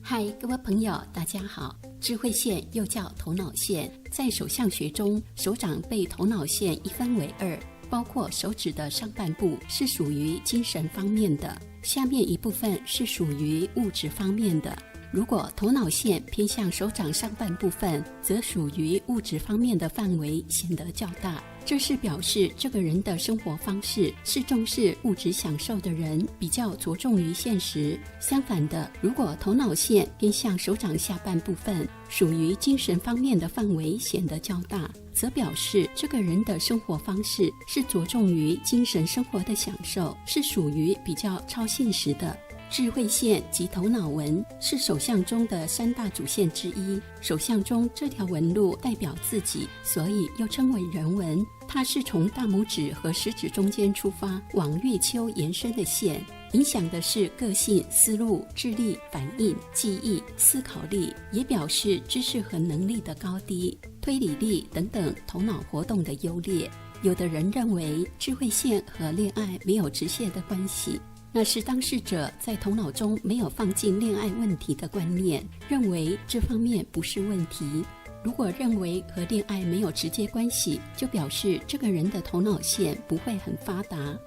嗨，各位朋友，大家好。智慧线又叫头脑线，在手相学中，手掌被头脑线一分为二，包括手指的上半部是属于精神方面的，下面一部分是属于物质方面的。如果头脑线偏向手掌上半部分，则属于物质方面的范围显得较大。这是表示这个人的生活方式是重视物质享受的人，比较着重于现实。相反的，如果头脑线偏向手掌下半部分，属于精神方面的范围显得较大，则表示这个人的生活方式是着重于精神生活的享受，是属于比较超现实的。智慧线及头脑纹是手相中的三大主线之一，手相中这条纹路代表自己，所以又称为人纹。它是从大拇指和食指中间出发，往月丘延伸的线，影响的是个性、思路、智力、反应、记忆、思考力，也表示知识和能力的高低、推理力等等头脑活动的优劣。有的人认为智慧线和恋爱没有直线的关系，那是当事者在头脑中没有放进恋爱问题的观念，认为这方面不是问题。如果认为和恋爱没有直接关系，就表示这个人的头脑线不会很发达。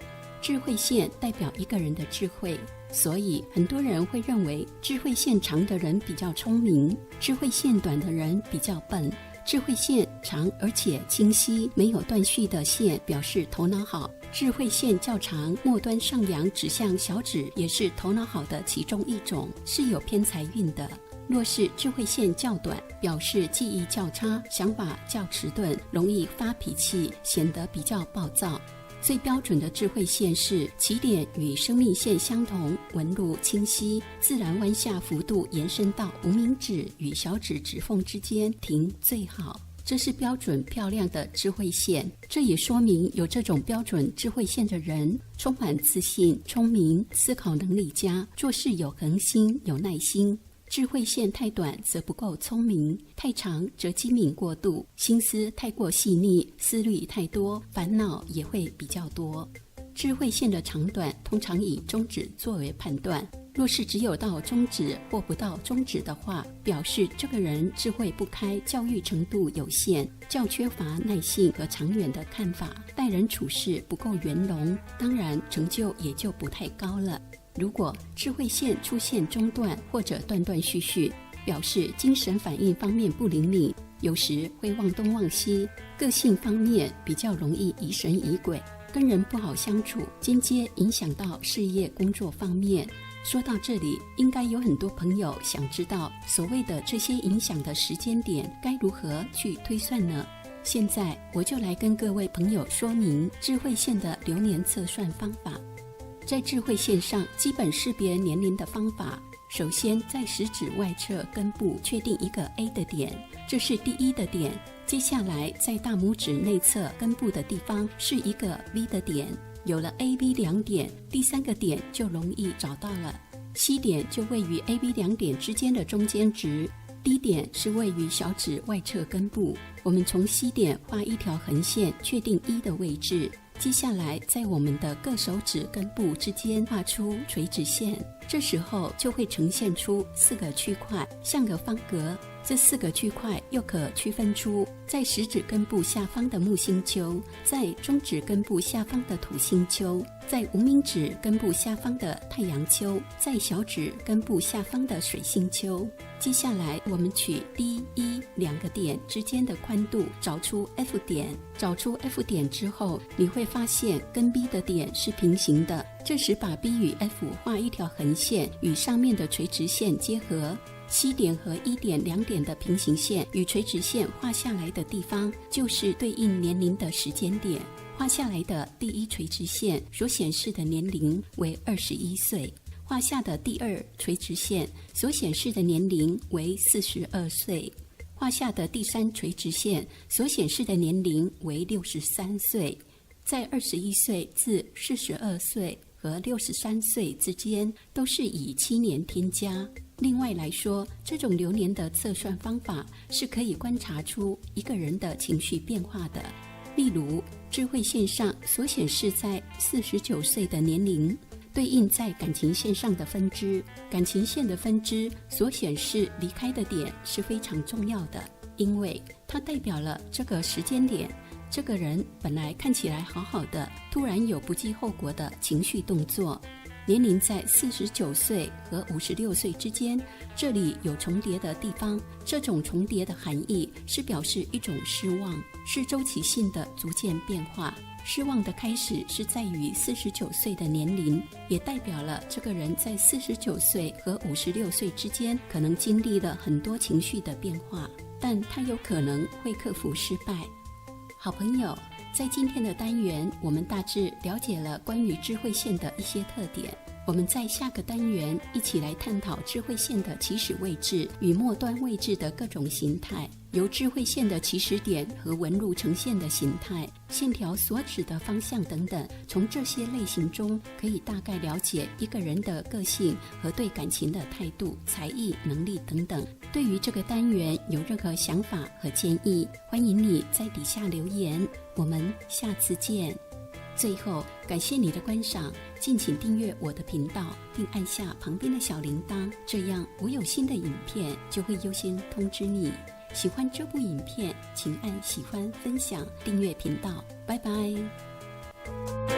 智慧线代表一个人的智慧，所以很多人会认为智慧线长的人比较聪明，智慧线短的人比较笨。智慧线长而且清晰，没有断续的线表示头脑好。智慧线较长，末端上扬指向小指，也是头脑好的其中一种，是有偏财运的。若是智慧线较短，表示记忆较差，想法较迟钝，容易发脾气，显得比较暴躁。最标准的智慧线是起点与生命线相同，纹路清晰，自然弯下幅度延伸到无名指与小指指缝之间停最好。这是标准漂亮的智慧线，这也说明有这种标准智慧线的人充满自信、聪明、思考能力佳，做事有恒心、有耐心。智慧线太短则不够聪明，太长则机敏过度，心思太过细腻，思虑太多，烦恼也会比较多。智慧线的长短通常以中指作为判断，若是只有到中指或不到中指的话，表示这个人智慧不开，教育程度有限，较缺乏耐性和长远的看法，待人处事不够圆融，当然成就也就不太高了。如果智慧线出现中断或者断断续续，表示精神反应方面不灵敏，有时会忘东忘西，个性方面比较容易疑神疑鬼，跟人不好相处，间接影响到事业工作方面。说到这里，应该有很多朋友想知道所谓的这些影响的时间点该如何去推算呢？现在我就来跟各位朋友说明智慧线的流年测算方法。在智慧线上基本识别年龄的方法，首先在食指外侧根部确定一个 A 的点，这是第一的点。接下来在大拇指内侧根部的地方是一个 V 的点，有了 A、V 两点，第三个点就容易找到了。C 点就位于 A、V 两点之间的中间值，D 点是位于小指外侧根部。我们从 C 点画一条横线，确定E 的位置。接下来在我们的各手指根部之间画出垂直线，这时候就会呈现出4个区块，像个方格。这4个区块又可区分出在食指根部下方的木星丘，在中指根部下方的土星丘，在无名指根部下方的太阳丘，在小指根部下方的水星丘。接下来我们取 D、E 两个点之间的宽度，找出 F 点。找出 F 点之后，你会发现跟 B 的点是平行的，这时把 B 与 F 画一条横线，与上面的垂直线结合。C 点和 E 点两点的平行线与垂直线画下来的地方，就是对应年龄的时间点。画下来的第一垂直线所显示的年龄为21岁，画下的第二垂直线所显示的年龄为42岁，画下的第三垂直线所显示的年龄为63岁。在21岁至42岁和63岁之间都是以7年添加。另外来说，这种流年的测算方法是可以观察出一个人的情绪变化的。例如，智慧线上所显示在49岁的年龄，对应在感情线上的分支。感情线的分支所显示离开的点是非常重要的，因为它代表了这个时间点，这个人本来看起来好好的，突然有不计后果的情绪动作。年龄在49岁和56岁之间，这里有重叠的地方，这种重叠的含义是表示一种失望，是周期性的逐渐变化。失望的开始是在于49岁的年龄，也代表了这个人在49岁和56岁之间可能经历了很多情绪的变化，但他有可能会克服失败。好朋友，在今天的单元，我们大致了解了关于智慧线的一些特点。我们在下个单元一起来探讨智慧线的起始位置与末端位置的各种形态，由智慧线的起始点和纹路呈现的形态、线条所指的方向等等。从这些类型中，可以大概了解一个人的个性和对感情的态度、才艺、能力等等。对于这个单元有任何想法和建议，欢迎你在底下留言。我们下次见。最后，感谢你的观赏，敬请订阅我的频道，并按下旁边的小铃铛，这样我有新的影片就会优先通知你。喜欢这部影片，请按喜欢、分享、订阅频道。拜拜。